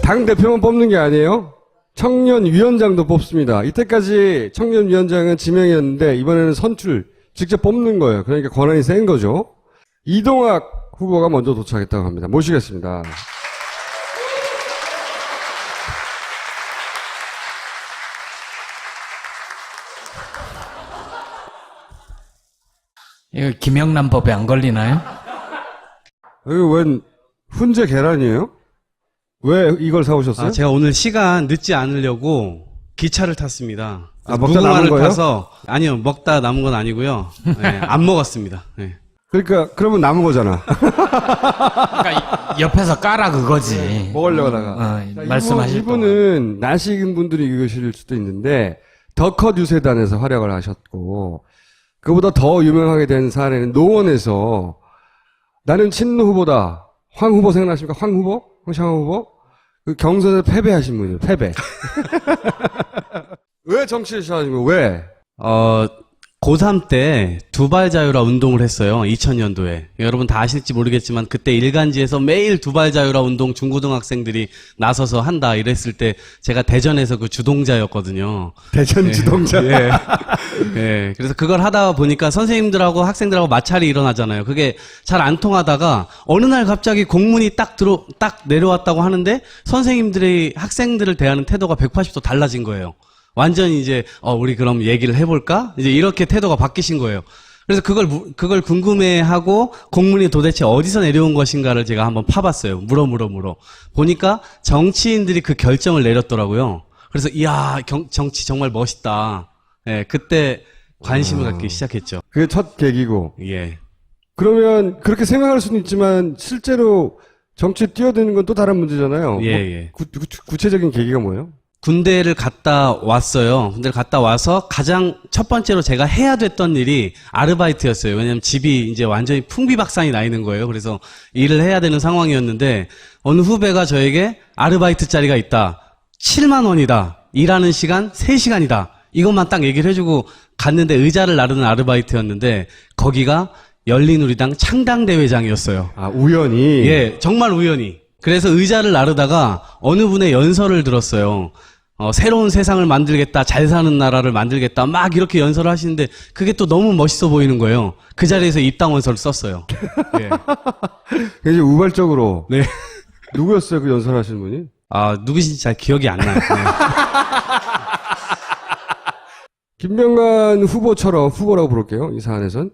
당대표만 뽑는 게 아니에요. 청년위원장도 뽑습니다. 이때까지 청년위원장은 지명이었는데 이번에는 선출, 직접 뽑는 거예요. 그러니까 권한이 센 거죠. 이동학 후보가 먼저 도착했다고 합니다. 모시겠습니다. 이거 김영란 법에 안 걸리나요? 여기 웬 훈제 계란이에요? 왜 이걸 사오셨어요? 제가 오늘 시간 늦지 않으려고 기차를 탔습니다. 먹다 남은 거예요? 타서 아니요, 먹다 남은 건 아니고요. 네, 안 먹었습니다. 네. 그러니까 그러면 남은 거잖아. 그러니까 옆에서 까라 그거지. 먹으려고 하다가. 말씀하실 이분은 나식인 분들이 읽으실 수도 있는데 더컷 유세단에서 활약을 하셨고 그보다 더 유명하게 된 사례는 노원에서 나는 친노 후보다. 황 후보 생각나십니까? 황 후보? 황창호 후보? 그 경선에서 패배하신 분이에요. 패배. 왜 정치를 시작하신 거예요? 왜? 고3 때 두발 자유라 운동을 했어요. 2000년도에. 여러분 다 아실지 모르겠지만 그때 일간지에서 매일 두발 자유라 운동 중고등학생들이 나서서 한다 이랬을 때 제가 대전에서 그 주동자였거든요. 대전 주동자. 예. 예. 그래서 그걸 하다 보니까 선생님들하고 학생들하고 마찰이 일어나잖아요. 그게 잘 안 통하다가 어느 날 갑자기 공문이 딱 내려왔다고 하는데 선생님들이 학생들을 대하는 태도가 180도 달라진 거예요. 완전히 이제 우리 그럼 얘기를 해볼까? 이제 이렇게 태도가 바뀌신 거예요. 그래서 그걸 궁금해하고 공문이 도대체 어디서 내려온 것인가를 제가 한번 파봤어요. 물어. 보니까 정치인들이 그 결정을 내렸더라고요. 그래서 이야 정치 정말 멋있다. 예, 그때 관심을 갖기 시작했죠. 그게 첫 계기고. 예. 그러면 그렇게 생각할 수는 있지만 실제로 정치에 뛰어드는 건 또 다른 문제잖아요. 예. 구체적인 계기가 뭐예요? 군대를 갔다 왔어요. 군대를 갔다 와서 가장 첫 번째로 제가 해야 됐던 일이 아르바이트였어요. 왜냐면 집이 이제 완전히 풍비박산이 나 있는 거예요. 그래서 일을 해야 되는 상황이었는데 어느 후배가 저에게 아르바이트 자리가 있다. 7만 원이다. 일하는 시간 3시간이다. 이것만 딱 얘기를 해주고 갔는데 의자를 나르는 아르바이트였는데 거기가 열린우리당 창당대회장이었어요. 아, 우연히? 예, 정말 우연히. 그래서 의자를 나르다가 어느 분의 연설을 들었어요. 새로운 세상을 만들겠다, 잘 사는 나라를 만들겠다, 막 이렇게 연설을 하시는데 그게 또 너무 멋있어 보이는 거예요. 그 자리에서 입당원서를 썼어요. 예. 굉장히 우발적으로. 네. 누구였어요, 그 연설하시는 분이? 누구신지 잘 기억이 안 나요. 네. 김명관 후보처럼, 후보라고 부를게요, 이 사안에선.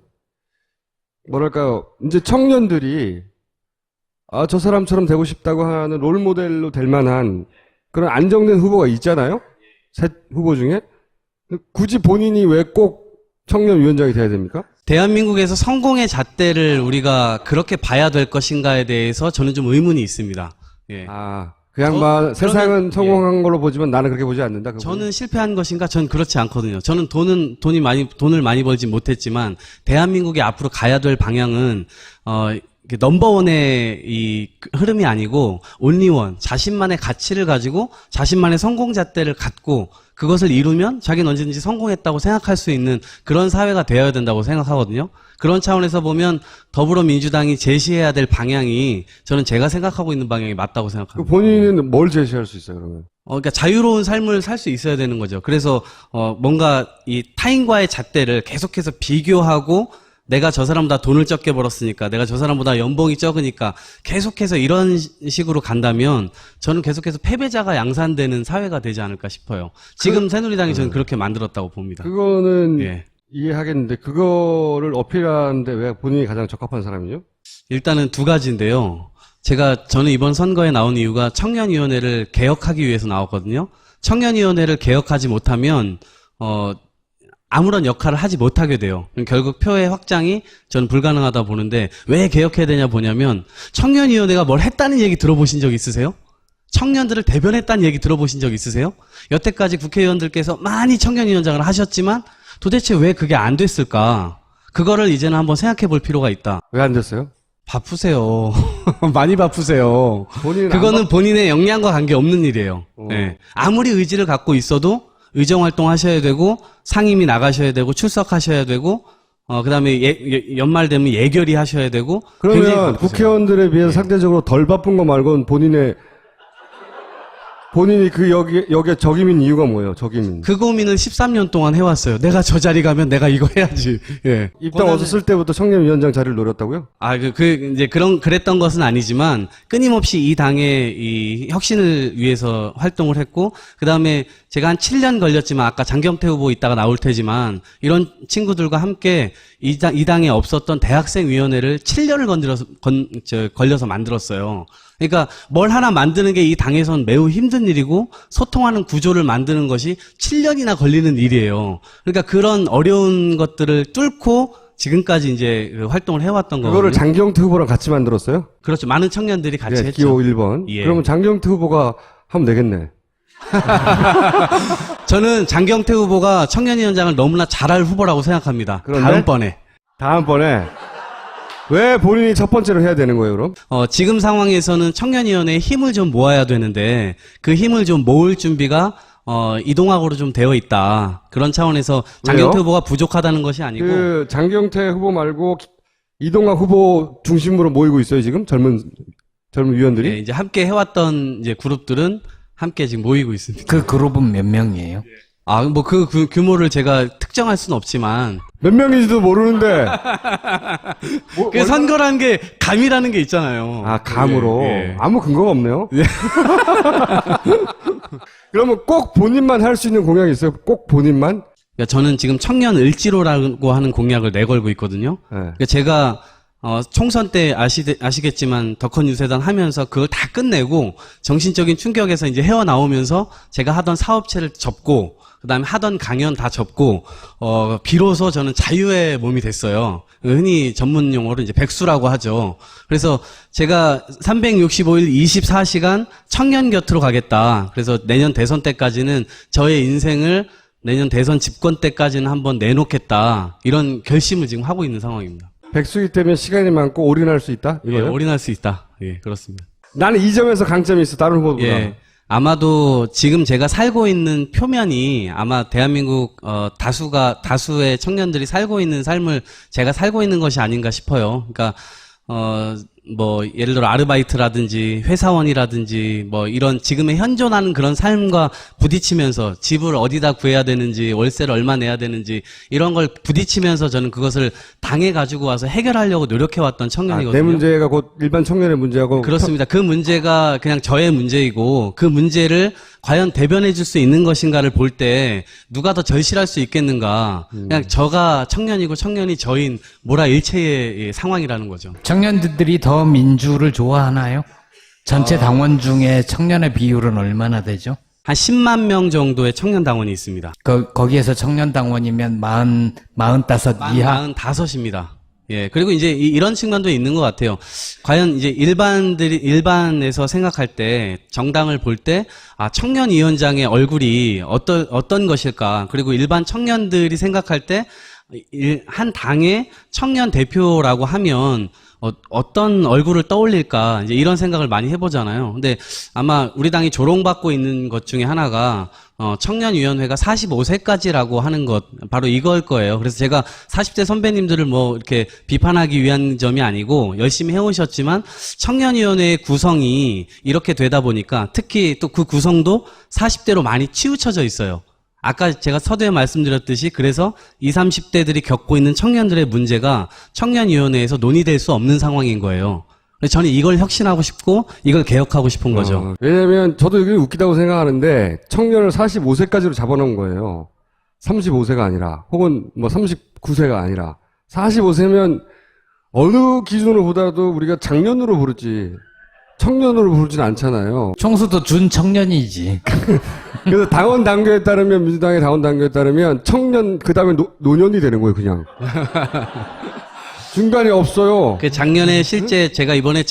뭐랄까요, 이제 청년들이 저 사람처럼 되고 싶다고 하는 롤모델로 될 만한 그런 안정된 후보가 있잖아요? 셋 후보 중에. 굳이 본인이 왜 꼭 청년위원장이 돼야 됩니까? 대한민국에서 성공의 잣대를 우리가 그렇게 봐야 될 것인가에 대해서 저는 좀 의문이 있습니다. 예. 그 양반 세상은 그러면, 성공한 걸로 보지만 나는 그렇게 보지 않는다. 그분은. 저는 실패한 것인가? 전 그렇지 않거든요. 저는 돈을 많이 벌지 못했지만 대한민국이 앞으로 가야 될 방향은 넘버원의 이 흐름이 아니고 온리원, 자신만의 가치를 가지고 자신만의 성공 잣대를 갖고 그것을 이루면 자기는 언제든지 성공했다고 생각할 수 있는 그런 사회가 되어야 된다고 생각하거든요. 그런 차원에서 보면 더불어민주당이 제시해야 될 방향이 저는 제가 생각하고 있는 방향이 맞다고 생각합니다. 본인은 뭘 제시할 수 있어요, 그러면? 그러니까 자유로운 삶을 살 수 있어야 되는 거죠. 그래서 뭔가 이 타인과의 잣대를 계속해서 비교하고 내가 저 사람보다 돈을 적게 벌었으니까, 내가 저 사람보다 연봉이 적으니까 계속해서 이런 식으로 간다면 저는 계속해서 패배자가 양산되는 사회가 되지 않을까 싶어요. 지금 새누리당이 저는 그렇게 만들었다고 봅니다. 그거는 예. 이해하겠는데 그거를 어필하는데 왜 본인이 가장 적합한 사람이죠? 일단은 두 가지인데요. 저는 이번 선거에 나온 이유가 청년위원회를 개혁하기 위해서 나왔거든요. 청년위원회를 개혁하지 못하면 아무런 역할을 하지 못하게 돼요. 결국 표의 확장이 저는 불가능하다 보는데 왜 개혁해야 되냐 보냐면 청년위원회가 뭘 했다는 얘기 들어보신 적 있으세요? 청년들을 대변했다는 얘기 들어보신 적 있으세요? 여태까지 국회의원들께서 많이 청년위원장을 하셨지만 도대체 왜 그게 안 됐을까? 그거를 이제는 한번 생각해 볼 필요가 있다. 왜 안 됐어요? 바쁘세요. 많이 바쁘세요. 본인은 그거는 본인의 역량과 관계없는 일이에요. 네. 아무리 의지를 갖고 있어도 의정활동 하셔야 되고 상임위 나가셔야 되고 출석하셔야 되고 그다음에 연말 되면 예결위 하셔야 되고. 그러면 국회의원들에 비해서 상대적으로 덜 바쁜 거 말고는 본인의 본인이 여기에 적임인 이유가 뭐예요? 적임인. 그 고민을 13년 동안 해왔어요. 내가 저 자리 가면 내가 이거 해야지. 예. 입당 얻었을 때부터 청년위원장 자리를 노렸다고요? 이제 그랬던 것은 아니지만, 끊임없이 이 당의 이 혁신을 위해서 활동을 했고, 그 다음에 제가 한 7년 걸렸지만, 아까 장경태 후보 이따가 나올 테지만, 이런 친구들과 함께 이 당에 없었던 대학생위원회를 7년을 걸려서 만들었어요. 그러니까 뭘 하나 만드는 게 이 당에선 매우 힘든 일이고 소통하는 구조를 만드는 것이 7년이나 걸리는 일이에요. 그러니까 그런 어려운 것들을 뚫고 지금까지 이제 그 활동을 해왔던 거거든요. 그거를 장경태 후보랑 같이 만들었어요? 그렇죠. 많은 청년들이 같이 예, 했죠. 기호 1번. 예. 그러면 장경태 후보가 하면 되겠네. 저는 장경태 후보가 청년위원장을 너무나 잘할 후보라고 생각합니다. 그런데? 다음번에 왜 본인이 첫 번째로 해야 되는 거예요, 그럼? 지금 상황에서는 청년위원회에 힘을 좀 모아야 되는데 그 힘을 좀 모을 준비가 이동학으로 좀 되어 있다. 그런 차원에서 장경태 왜요? 후보가 부족하다는 것이 아니고 그 장경태 후보 말고 이동학 후보 중심으로 모이고 있어요, 지금 젊은 위원들이? 예, 이제 함께 해왔던 이제 그룹들은 함께 지금 모이고 있습니다. 그 그룹은 몇 명이에요? 뭐 그 규모를 제가 특정할 수는 없지만 몇 명인지도 모르는데. 그 선거라는 게 감이라는 게 있잖아요. 아, 감으로. 예, 예. 아무 근거가 없네요. 그러면 꼭 본인만 할 수 있는 공약이 있어요? 꼭 본인만? 그러니까 저는 지금 청년 을지로라고 하는 공약을 내걸고 있거든요. 네. 그러니까 제가 총선 때 아시겠지만 덕헌 유세단 하면서 그걸 다 끝내고 정신적인 충격에서 이제 헤어나오면서 제가 하던 사업체를 접고 그다음에 하던 강연 다 접고 비로소 저는 자유의 몸이 됐어요. 흔히 전문 용어로 이제 백수라고 하죠. 그래서 제가 365일 24시간 청년 곁으로 가겠다. 그래서 내년 대선 때까지는 저의 인생을 내년 대선 집권 때까지는 한번 내놓겠다. 이런 결심을 지금 하고 있는 상황입니다. 백수기 때문에 시간이 많고 올인할 수 있다? 예, 이거요? 올인할 수 있다. 예, 그렇습니다. 나는 이 점에서 강점이 있어, 다른 후보보다. 예. 아마도 지금 제가 살고 있는 표면이 아마 대한민국 다수의 청년들이 살고 있는 삶을 제가 살고 있는 것이 아닌가 싶어요. 그러니까 뭐 예를 들어 아르바이트라든지 회사원이라든지 뭐 이런 지금의 현존하는 그런 삶과 부딪히면서 집을 어디다 구해야 되는지 월세를 얼마 내야 되는지 이런 걸 부딪히면서 저는 그것을 당에 가지고 와서 해결하려고 노력해왔던 청년이거든요. 내 문제가 곧 일반 청년의 문제하고. 그렇습니다. 그 문제가 그냥 저의 문제이고 그 문제를 과연 대변해 줄 수 있는 것인가를 볼 때 누가 더 절실할 수 있겠는가. 그냥 저가 청년이고 청년이 저인 모라일체의 상황이라는 거죠. 청년들이 더 민주를 좋아하나요? 전체 당원 중에 청년의 비율은 얼마나 되죠? 한 10만 명 정도의 청년 당원이 있습니다. 거기에서 청년 당원이면 45 이하? 45입니다. 예. 그리고 이제 이런 측면도 있는 것 같아요. 과연 이제 일반에서 생각할 때, 정당을 볼 때, 청년위원장의 얼굴이 어떤 것일까. 그리고 일반 청년들이 생각할 때, 한 당의 청년 대표라고 하면, 어떤 얼굴을 떠올릴까, 이제 이런 생각을 많이 해보잖아요. 근데 아마 우리 당이 조롱받고 있는 것 중에 하나가, 청년위원회가 45세까지라고 하는 것, 바로 이걸 거예요. 그래서 제가 40대 선배님들을 뭐 이렇게 비판하기 위한 점이 아니고, 열심히 해오셨지만, 청년위원회의 구성이 이렇게 되다 보니까, 특히 또 그 구성도 40대로 많이 치우쳐져 있어요. 아까 제가 서두에 말씀드렸듯이 그래서 20, 30대들이 겪고 있는 청년들의 문제가 청년위원회에서 논의될 수 없는 상황인 거예요. 그래서 저는 이걸 혁신하고 싶고 이걸 개혁하고 싶은 거죠. 왜냐면 저도 이게 웃기다고 생각하는데 청년을 45세까지로 잡아놓은 거예요. 35세가 아니라 혹은 뭐 39세가 아니라 45세면 어느 기준으로 보더라도 우리가 장년으로 부르지 청년으로 부르진 않잖아요. 총수도 준 청년이지. 그래서 당원 단계에 따르면 민주당의 당원 단계에 따르면 청년 그 다음에 노년이 되는 거예요, 그냥. 중간이 없어요. 그 작년에 실제 제가 이번에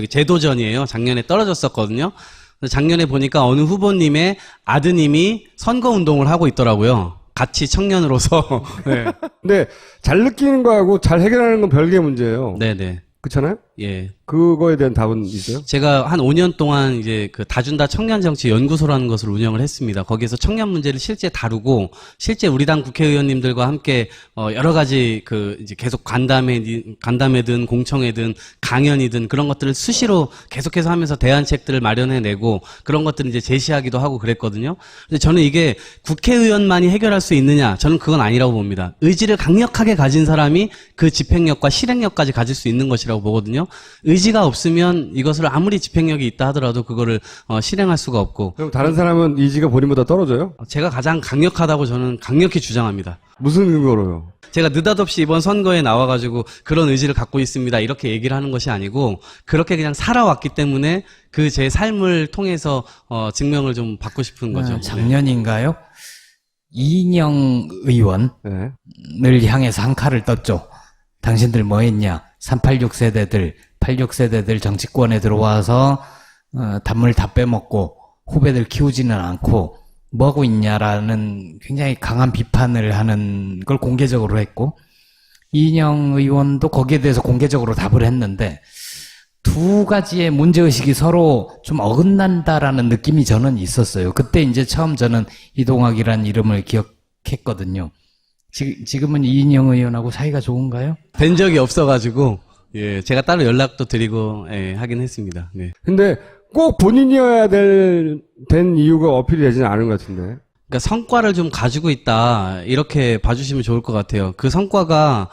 제도전이에요. 작년에 떨어졌었거든요. 그래서 작년에 보니까 어느 후보님의 아드님이 선거 운동을 하고 있더라고요. 같이 청년으로서. 네. 근데 잘 느끼는 거하고 잘 해결하는 건 별개의 문제예요. 네네. 그렇잖아요? 예. 그거에 대한 답은 있어요? 제가 한 5년 동안 이제 그 다준다 청년정치연구소라는 것을 운영을 했습니다. 거기에서 청년 문제를 실제 다루고 실제 우리 당 국회의원님들과 함께 여러 가지 그 이제 계속 간담회든 공청회든 강연이든 그런 것들을 수시로 계속해서 하면서 대안책들을 마련해내고 그런 것들을 이제 제시하기도 하고 그랬거든요. 근데 저는 이게 국회의원만이 해결할 수 있느냐? 저는 그건 아니라고 봅니다. 의지를 강력하게 가진 사람이 그 집행력과 실행력까지 가질 수 있는 것이라고 보거든요. 의지가 없으면 이것을 아무리 집행력이 있다 하더라도 그거를 실행할 수가 없고. 그럼 다른 사람은 의지가 본인보다 떨어져요? 제가 가장 강력하다고 저는 강력히 주장합니다. 무슨 근거로요? 제가 느닷없이 이번 선거에 나와가지고 그런 의지를 갖고 있습니다. 이렇게 얘기를 하는 것이 아니고 그렇게 그냥 살아왔기 때문에 그 제 삶을 통해서 증명을 좀 받고 싶은 거죠. 작년인가요? 이인영 의원을 네. 향해서 한 칼을 떴죠. 당신들 뭐 했냐? 386 세대들, 86 세대들 정치권에 들어와서 단물 다 빼먹고 후배들 키우지는 않고 뭐 하고 있냐라는 굉장히 강한 비판을 하는 걸 공개적으로 했고 이인영 의원도 거기에 대해서 공개적으로 답을 했는데 두 가지의 문제의식이 서로 좀 어긋난다라는 느낌이 저는 있었어요. 그때 이제 처음 저는 이동학이라는 이름을 기억했거든요. 지금은 이인영 의원하고 사이가 좋은가요? 된 적이 없어가지고 예, 제가 따로 연락도 드리고 예, 하긴 했습니다. 네. 근데 꼭 본인이어야 된 이유가 어필이 되지는 않은 것 같은데. 그러니까 성과를 좀 가지고 있다 이렇게 봐주시면 좋을 것 같아요. 그 성과가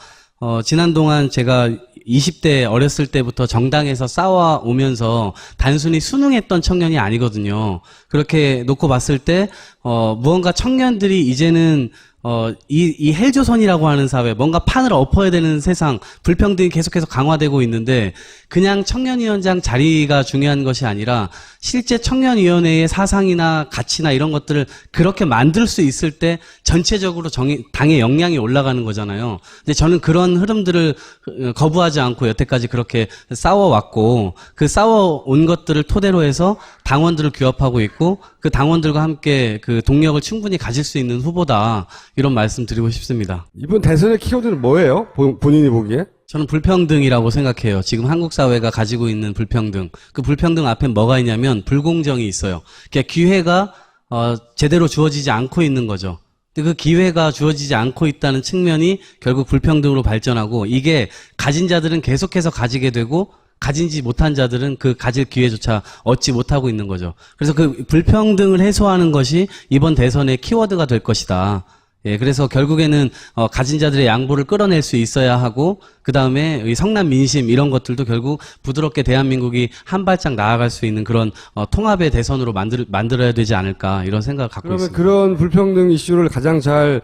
지난 동안 제가 20대 어렸을 때부터 정당에서 싸워오면서 단순히 순응했던 청년이 아니거든요. 그렇게 놓고 봤을 때 무언가 청년들이 이제는 이 헬조선이라고 하는 사회, 뭔가 판을 엎어야 되는 세상, 불평등이 계속해서 강화되고 있는데, 그냥 청년위원장 자리가 중요한 것이 아니라, 실제 청년위원회의 사상이나 가치나 이런 것들을 그렇게 만들 수 있을 때, 전체적으로 당의 역량이 올라가는 거잖아요. 근데 저는 그런 흐름들을 거부하지 않고 여태까지 그렇게 싸워왔고, 그 싸워온 것들을 토대로 해서 당원들을 규합하고 있고, 그 당원들과 함께 그 동력을 충분히 가질 수 있는 후보다, 이런 말씀 드리고 싶습니다. 이번 대선의 키워드는 뭐예요? 본인이 보기에? 저는 불평등이라고 생각해요. 지금 한국 사회가 가지고 있는 불평등. 그 불평등 앞에 뭐가 있냐면 불공정이 있어요. 그러니까 기회가 제대로 주어지지 않고 있는 거죠. 근데 그 기회가 주어지지 않고 있다는 측면이 결국 불평등으로 발전하고 이게 가진 자들은 계속해서 가지게 되고 가진지 못한 자들은 그 가질 기회조차 얻지 못하고 있는 거죠. 그래서 그 불평등을 해소하는 것이 이번 대선의 키워드가 될 것이다. 예, 그래서 결국에는 가진 자들의 양보를 끌어낼 수 있어야 하고 그 다음에 이 성남 민심 이런 것들도 결국 부드럽게 대한민국이 한 발짝 나아갈 수 있는 그런 통합의 대선으로 만들어야 되지 않을까 이런 생각을 갖고 그러면 있습니다. 그런 불평등 이슈를 가장 잘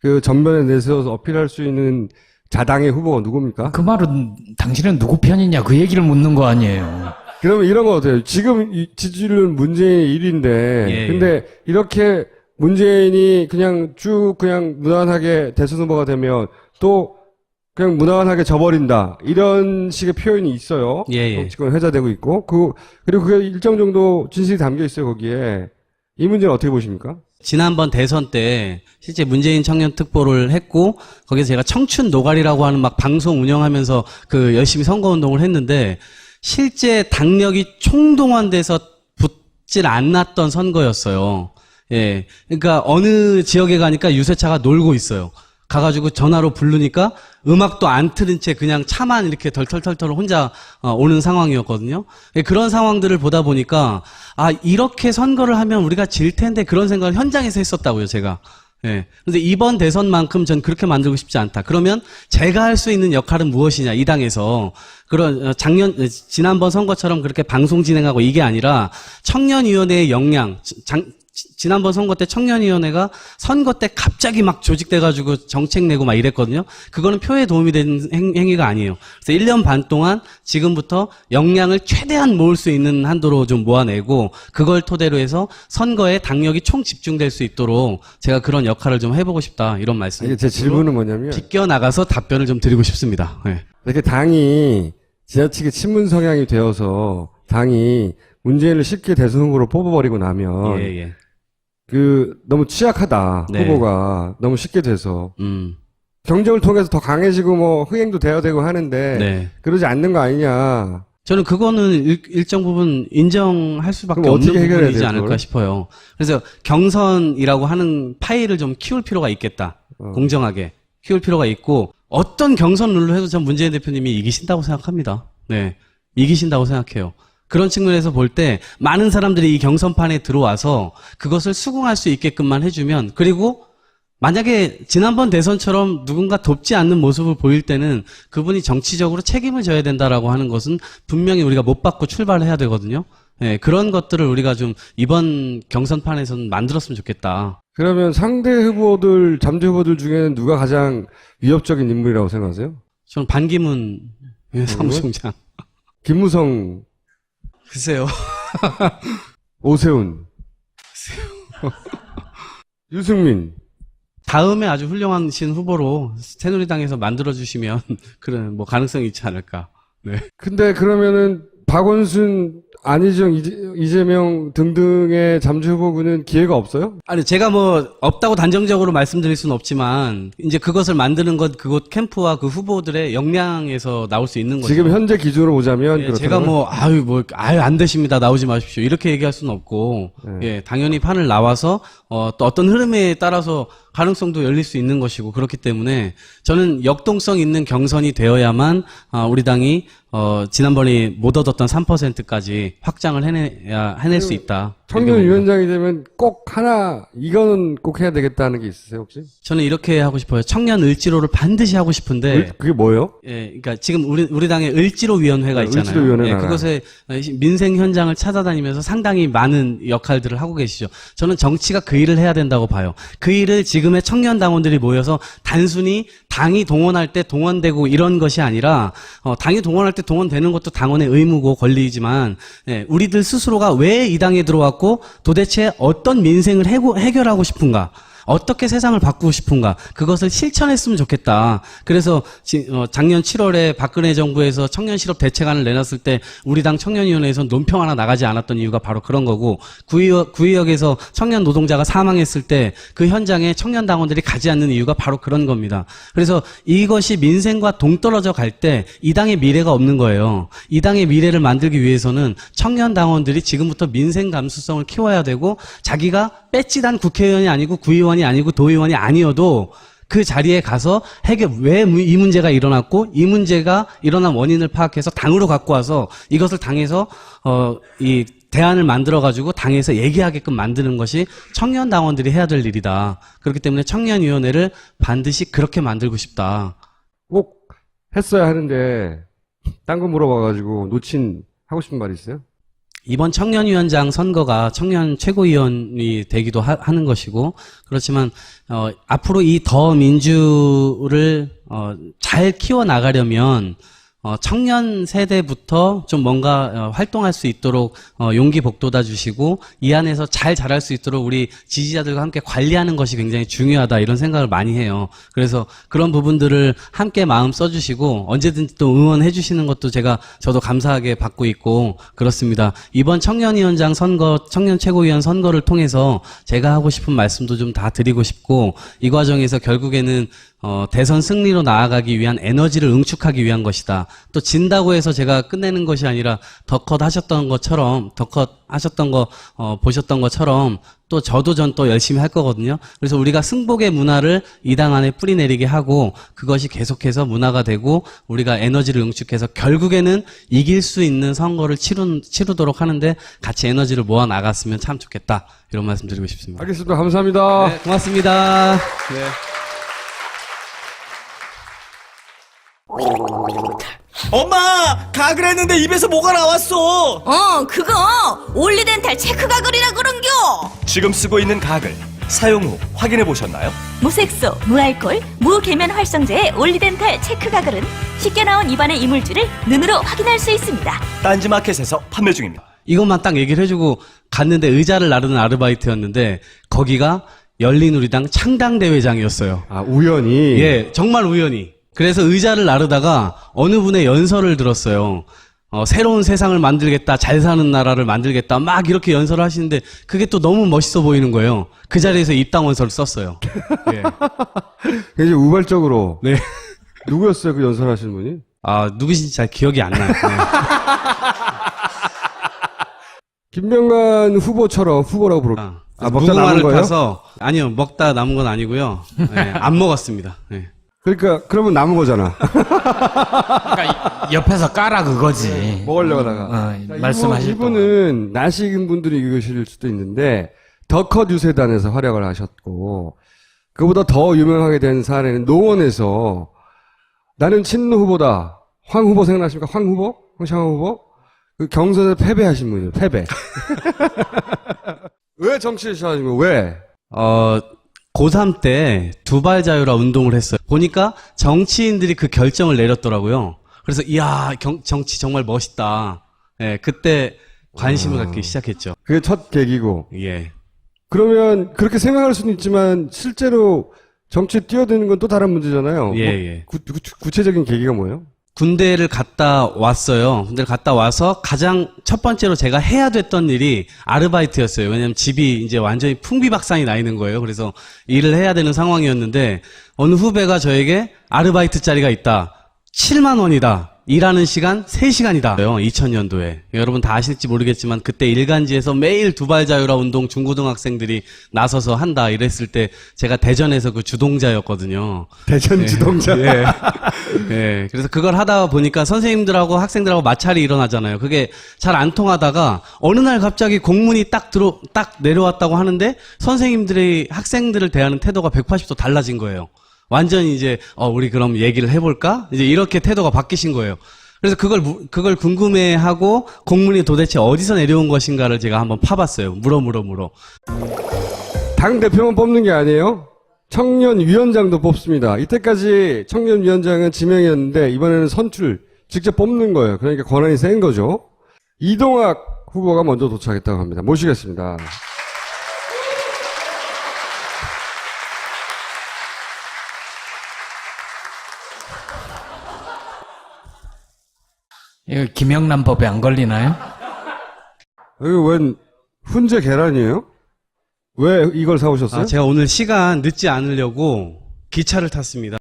그 전면에 내세워서 어필할 수 있는 자당의 후보가 누굽니까? 그 말은 당신은 누구 편이냐 그 얘기를 묻는 거 아니에요. 그러면 이런 거 어때요? 지금 이 지지율은 문재인 1위인데 예, 근데 이렇게 문재인이 그냥 쭉 그냥 무난하게 대선 후보가 되면 또 그냥 무난하게 져버린다. 이런 식의 표현이 있어요. 예. 정치권 회자되고 있고. 그리고 그게 일정 정도 진실이 담겨 있어요, 거기에. 이 문제는 어떻게 보십니까? 지난번 대선 때 실제 문재인 청년 특보를 했고 거기서 제가 청춘 노가리라고 하는 막 방송 운영하면서 그 열심히 선거운동을 했는데 실제 당력이 총동원돼서 붙질 않았던 선거였어요. 예. 그러니까 어느 지역에 가니까 유세차가 놀고 있어요. 가가지고 전화로 부르니까 음악도 안 틀은 채 그냥 차만 이렇게 덜털털털 혼자 오는 상황이었거든요. 예, 그런 상황들을 보다 보니까 아, 이렇게 선거를 하면 우리가 질 텐데 그런 생각을 현장에서 했었다고요, 제가. 예. 근데 이번 대선만큼 전 그렇게 만들고 싶지 않다. 그러면 제가 할 수 있는 역할은 무엇이냐, 이 당에서. 그런, 지난번 선거처럼 그렇게 방송 진행하고 이게 아니라 청년위원회의 역량, 지난번 선거 때 청년위원회가 선거 때 갑자기 막 조직돼가지고 정책 내고 막 이랬거든요. 그거는 표에 도움이 되는 행위가 아니에요. 그래서 1년 반 동안 지금부터 역량을 최대한 모을 수 있는 한도로 좀 모아내고 그걸 토대로 해서 선거에 당력이 총 집중될 수 있도록 제가 그런 역할을 좀 해보고 싶다. 이런 말씀. 이게 제 질문은 뭐냐면 비껴나가서 답변을 좀 드리고 싶습니다. 네. 이렇게 당이 지나치게 친문 성향이 되어서 당이 문재인을 쉽게 대선 후보로 뽑아버리고 나면 예. 너무 취약하다. 네. 후보가 너무 쉽게 돼서 경쟁을 통해서 더 강해지고 뭐 흥행도 돼야 되고 하는데 네. 그러지 않는 거 아니냐. 저는 그거는 일정 부분 인정할 수밖에 그럼 없는 어떻게 해결해야 부분이지 돼요, 않을까 그걸? 싶어요. 그래서 경선이라고 하는 파일을 좀 키울 필요가 있겠다. 공정하게 키울 필요가 있고 어떤 경선 룰로 해도 전 문재인 대표님이 이기신다고 생각합니다. 네, 이기신다고 생각해요. 그런 측면에서 볼 때 많은 사람들이 이 경선판에 들어와서 그것을 수긍할 수 있게끔만 해주면 그리고 만약에 지난번 대선처럼 누군가 돕지 않는 모습을 보일 때는 그분이 정치적으로 책임을 져야 된다라고 하는 것은 분명히 우리가 못 받고 출발을 해야 되거든요. 네, 그런 것들을 우리가 좀 이번 경선판에서는 만들었으면 좋겠다. 그러면 상대 후보들, 잠재 후보들 중에는 누가 가장 위협적인 인물이라고 생각하세요? 저는 반기문 사무총장. 김무성, 글쎄요. 오세훈, 유승민. 다음에 아주 훌륭하신 후보로 새누리당에서 만들어주시면 그런 뭐 가능성이 있지 않을까. 네. 근데 그러면은 박원순, 안희정, 이재명 등등의 잠재 후보군은 기회가 없어요? 아니, 제가 뭐, 없다고 단정적으로 말씀드릴 수는 없지만, 이제 그것을 만드는 것, 그곳 캠프와 그 후보들의 역량에서 나올 수 있는 거죠. 지금 현재 기준으로 보자면 예, 그렇다면 제가 뭐, 아유, 안 되십니다. 나오지 마십시오. 이렇게 얘기할 수는 없고, 예, 당연히 판을 나와서, 또 어떤 흐름에 따라서 가능성도 열릴 수 있는 것이고, 그렇기 때문에 저는 역동성 있는 경선이 되어야만, 우리 당이, 지난번에 못 얻었던 3%까지 확장을 해낼 수 있다. 청년위원장이 되면 꼭 하나 이거는 꼭 해야 되겠다는 게 있으세요 혹시? 저는 이렇게 하고 싶어요. 청년 을지로를 반드시 하고 싶은데, 그게 뭐예요? 예, 그러니까 지금 우리 당의 을지로위원회가 네, 있잖아요. 을지로위원회 예, 알아요. 그것에 민생 현장을 찾아다니면서 상당히 많은 역할들을 하고 계시죠. 저는 정치가 그 일을 해야 된다고 봐요. 그 일을 지금의 청년 당원들이 모여서 단순히 당이 동원할 때 동원되고 이런 것이 아니라 당이 동원할 때 동원되는 것도 당원의 의무고 권리이지만 예, 우리들 스스로가 왜 이 당에 들어왔고 도대체 어떤 민생을 해결하고 싶은가? 어떻게 세상을 바꾸고 싶은가 그것을 실천했으면 좋겠다. 그래서 작년 7월에 박근혜 정부에서 청년 실업 대책안을 내놨을 때 우리 당 청년위원회에서 논평 하나 나가지 않았던 이유가 바로 그런 거고 구의역에서 청년 노동자가 사망했을 때 그 현장에 청년 당원들이 가지 않는 이유가 바로 그런 겁니다. 그래서 이것이 민생과 동떨어져 갈 때 이 당의 미래가 없는 거예요. 이 당의 미래를 만들기 위해서는 청년 당원들이 지금부터 민생 감수성을 키워야 되고 자기가 빼찌단 국회의원이 아니고 구의원이 아니고 도의원이 아니어도 그 자리에 가서 왜 이 문제가 일어났고 이 문제가 일어난 원인을 파악해서 당으로 갖고 와서 이것을 당에서 이 대안을 만들어가지고 당에서 얘기하게끔 만드는 것이 청년 당원들이 해야 될 일이다. 그렇기 때문에 청년위원회를 반드시 그렇게 만들고 싶다. 꼭 했어야 하는데 딴 거 물어봐가지고 하고 싶은 말 있어요? 이번 청년위원장 선거가 청년 최고위원이 되기도 하는 것이고 그렇지만 앞으로 이 더 민주를 잘 키워나가려면 청년 세대부터 좀 뭔가 활동할 수 있도록 용기 북돋아 주시고 이 안에서 잘 자랄 수 있도록 우리 지지자들과 함께 관리하는 것이 굉장히 중요하다 이런 생각을 많이 해요. 그래서 그런 부분들을 함께 마음 써주시고 언제든지 또 응원해 주시는 것도 저도 감사하게 받고 있고 그렇습니다. 이번 청년위원장 선거, 청년 최고위원 선거를 통해서 제가 하고 싶은 말씀도 좀 다 드리고 싶고 이 과정에서 결국에는 대선 승리로 나아가기 위한 에너지를 응축하기 위한 것이다. 또 진다고 해서 제가 끝내는 것이 아니라 더 하셨던 거 보셨던 것처럼 또 전 또 열심히 할 거거든요. 그래서 우리가 승복의 문화를 이 당 안에 뿌리내리게 하고 그것이 계속해서 문화가 되고 우리가 에너지를 응축해서 결국에는 이길 수 있는 선거를 치르도록 하는데 같이 에너지를 모아 나갔으면 참 좋겠다. 이런 말씀 드리고 싶습니다. 알겠습니다. 감사합니다. 네, 고맙습니다. 네. 엄마! 가글 했는데 입에서 뭐가 나왔어! 그거 올리덴탈 체크 가글이라 그런겨. 지금 쓰고 있는 가글 사용 후 확인해 보셨나요? 무색소, 무알콜, 무계면 활성제의 올리덴탈 체크 가글은 쉽게 나온 입안의 이물질을 눈으로 확인할 수 있습니다. 딴지마켓에서 판매 중입니다. 이것만 딱 얘기를 해주고 갔는데 의자를 나르는 아르바이트였는데 거기가 열린우리당 창당대회장이었어요. 아, 우연히. 예, 정말 우연히. 그래서 의자를 나르다가 어느 분의 연설을 들었어요. 새로운 세상을 만들겠다, 잘 사는 나라를 만들겠다, 막 이렇게 연설을 하시는데 그게 또 너무 멋있어 보이는 거예요. 그 자리에서 입당원서를 썼어요. 예. 굉장히 우발적으로. 네. 누구였어요, 그 연설하시는 분이? 누구신지 잘 기억이 안 나요. 네. 김명관 후보처럼 후보라고 부를까요? 먹다 남은 무궁화를 거예요? 타서 아니요, 먹다 남은 건 아니고요. 네, 안 먹었습니다. 네. 그러니까 그러면 남은 거잖아. 그러니까 옆에서 까라 그거지. 먹으려고 하다가. 말씀하실 이분은 나식인 분들이 읽으실 수도 있는데 더컷 유세단에서 활약을 하셨고 그보다 더 유명하게 된 사례는 노원에서 나는 친노 후보다. 황 후보 생각나십니까? 황 후보? 황창호 후보? 그 경선에서 패배하신 분이에요. 패배. 왜 정치를 시작하신 거예요? 왜? 고3 때 두발 자유라 운동을 했어요. 보니까 정치인들이 그 결정을 내렸더라고요. 그래서 이야, 정치 정말 멋있다. 예, 그때 관심을 갖기 시작했죠. 그게 첫 계기고. 예. 그러면 그렇게 생각할 수는 있지만 실제로 정치에 뛰어드는 건 또 다른 문제잖아요. 예, 예. 구체적인 계기가 뭐예요? 군대를 갔다 왔어요. 군대를 갔다 와서 가장 첫 번째로 제가 해야 됐던 일이 아르바이트였어요. 왜냐면 집이 이제 완전히 풍비박산이 나 있는 거예요. 그래서 일을 해야 되는 상황이었는데 어느 후배가 저에게 아르바이트 자리가 있다. 7만 원이다. 일하는 시간 3시간이다. 2000년도에. 여러분 다 아실지 모르겠지만 그때 일간지에서 매일 두발 자유라 운동 중고등학생들이 나서서 한다 이랬을 때 제가 대전에서 그 주동자였거든요. 대전 주동자. 예. 예. 그래서 그걸 하다 보니까 선생님들하고 학생들하고 마찰이 일어나잖아요. 그게 잘 안 통하다가 어느 날 갑자기 공문이 딱 내려왔다고 하는데 선생님들이 학생들을 대하는 태도가 180도 달라진 거예요. 완전히 이제 우리 그럼 얘기를 해볼까? 이제 이렇게 태도가 바뀌신 거예요. 그래서 그걸 궁금해하고 공문이 도대체 어디서 내려온 것인가를 제가 한번 파봤어요. 물어. 당 대표만 뽑는 게 아니에요. 청년위원장도 뽑습니다. 이때까지 청년위원장은 지명이었는데 이번에는 선출, 직접 뽑는 거예요. 그러니까 권한이 센 거죠. 이동학 후보가 먼저 도착했다고 합니다. 모시겠습니다. 이거 김영란 법에 안 걸리나요? 이거 웬 훈제 계란이에요? 왜 이걸 사오셨어요? 제가 오늘 시간 늦지 않으려고 기차를 탔습니다.